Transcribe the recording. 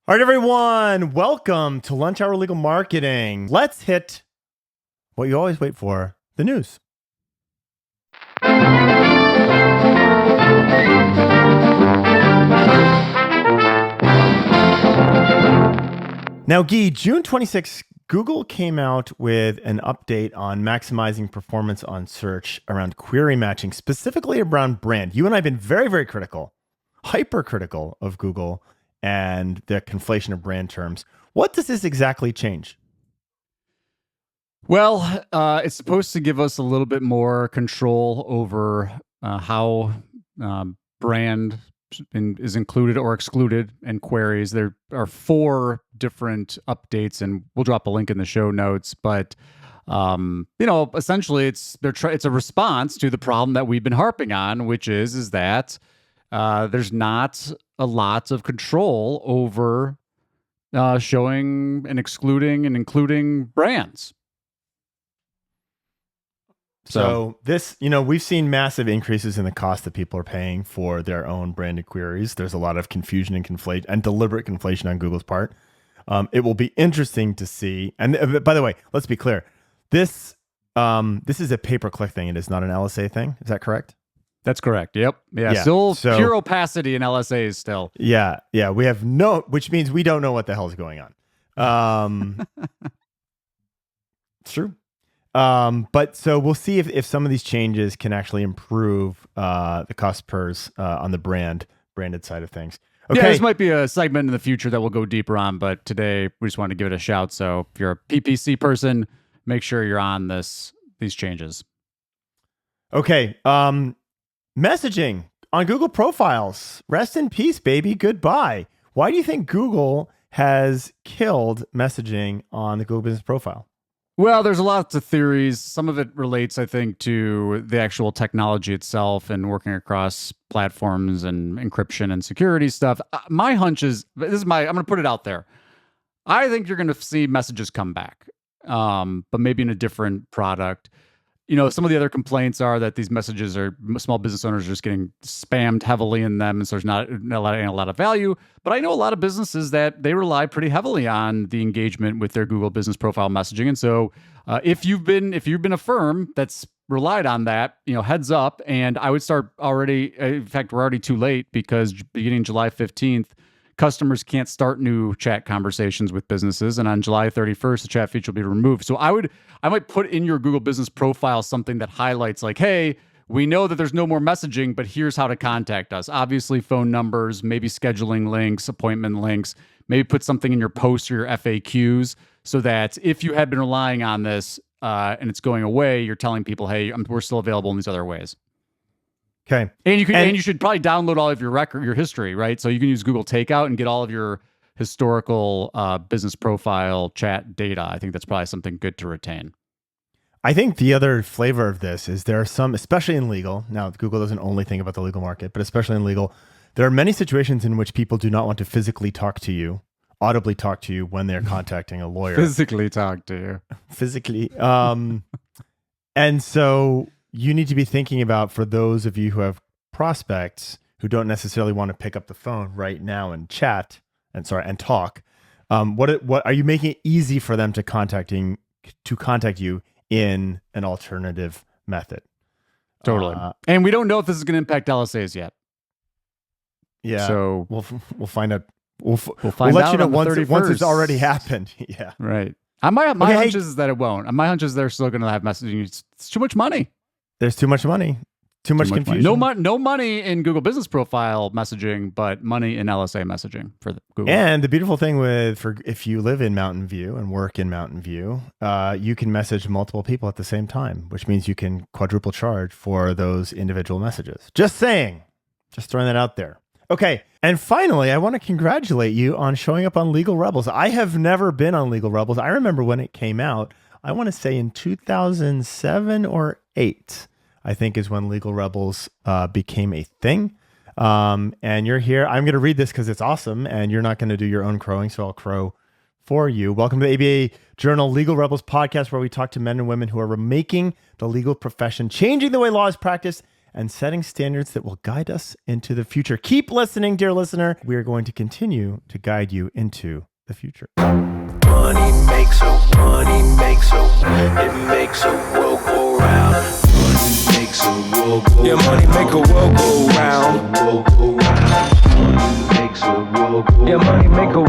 All right, everyone, welcome to Lunch Hour Legal Marketing. Let's hit what you always wait for, the news. Now, Guy, June 26th, Google came out with an update on maximizing performance on search around query matching, specifically around brand. You and I have been very, very critical, hypercritical of Google and the conflation of brand terms. What does this exactly change? Well, it's supposed to give us a little bit more control over how brand is included or excluded in queries. There are 4 different updates, and we'll drop a link in the show notes. But essentially, it's a response to the problem that we've been harping on, which is that there's not a lot of control over showing and excluding and including brands. So this, we've seen massive increases in the cost that people are paying for their own branded queries. There's a lot of confusion and deliberate conflation on Google's part. It will be interesting to see. And by the way, let's be clear. This is a pay-per-click thing. It is not an LSA thing. Is that correct? That's correct. Yep. Yeah. Still pure opacity in LSAs still. Yeah. Yeah. We have which means we don't know what the hell is going on. It's true. But so we'll see if some of these changes can actually improve the cost pers on the branded side of things. Okay. Yeah, this might be a segment in the future that we'll go deeper on, but today we just wanted to give it a shout. So if you're a PPC person, make sure you're on these changes. Okay. Messaging on Google profiles. Rest in peace, baby. Goodbye. Why do you think Google has killed messaging on the Google Business Profile? Well, there's lots of theories. Some of it relates, I think, to the actual technology itself and working across platforms and encryption and security stuff. My hunch is, I'm going to put it out there. I think you're going to see messages come back, but maybe in a different product. Some of the other complaints are that these messages small business owners are just getting spammed heavily in them, and so there's not a lot of value. But I know a lot of businesses that they rely pretty heavily on the engagement with their Google Business Profile messaging. And so, if you've been a firm that's relied on that, heads up. And I would start already. In fact, we're already too late because beginning July 15th. Customers can't start new chat conversations with businesses, and on July 31st, the chat feature will be removed. So I might put in your Google Business Profile something that highlights like, hey, we know that there's no more messaging, but here's how to contact us. Obviously, phone numbers, maybe scheduling links, appointment links, maybe put something in your posts or your FAQs so that if you had been relying on this and it's going away, you're telling people, hey, we're still available in these other ways. Okay. And you should probably download all of your history, right? So you can use Google Takeout and get all of your historical business profile chat data. I think that's probably something good to retain. I think the other flavor of this is there are some, especially in legal. Now, Google doesn't only think about the legal market, but especially in legal, there are many situations in which people do not want to physically talk to you, audibly talk to you when they're contacting a lawyer. Physically talk to you. Physically. And so you need to be thinking about, for those of you who have prospects who don't necessarily want to pick up the phone right now and chat and talk, what are you making it easy for them to contact you in an alternative method? Totally. And we don't know if this is going to impact LSAs yet. Yeah. So we'll find out. We'll let you know once it's already happened. Yeah. Right. My hunch is that it won't. My hunch is they're still going to have messaging. It's too much money. There's too much money. Too much confusion. No money in Google Business Profile messaging, but money in LSA messaging for Google. And the beautiful thing if you live in Mountain View and work in Mountain View, you can message multiple people at the same time, which means you can quadruple charge for those individual messages. Just saying. Just throwing that out there. Okay. And finally, I want to congratulate you on showing up on Legal Rebels. I have never been on Legal Rebels. I remember when it came out, I want to say in 2007 or 8. I think is when Legal Rebels became a thing. And you're here. I'm going to read this because it's awesome, and you're not going to do your own crowing, so I'll crow for you. Welcome to the ABA Journal Legal Rebels podcast, where we talk to men and women who are remaking the legal profession, changing the way law is practiced, and setting standards that will guide us into the future. Keep listening, dear listener. We are going to continue to guide you into the future. Money makes a world go round. Money makes a world go round. Yeah, money make a world go round. Yeah, money make a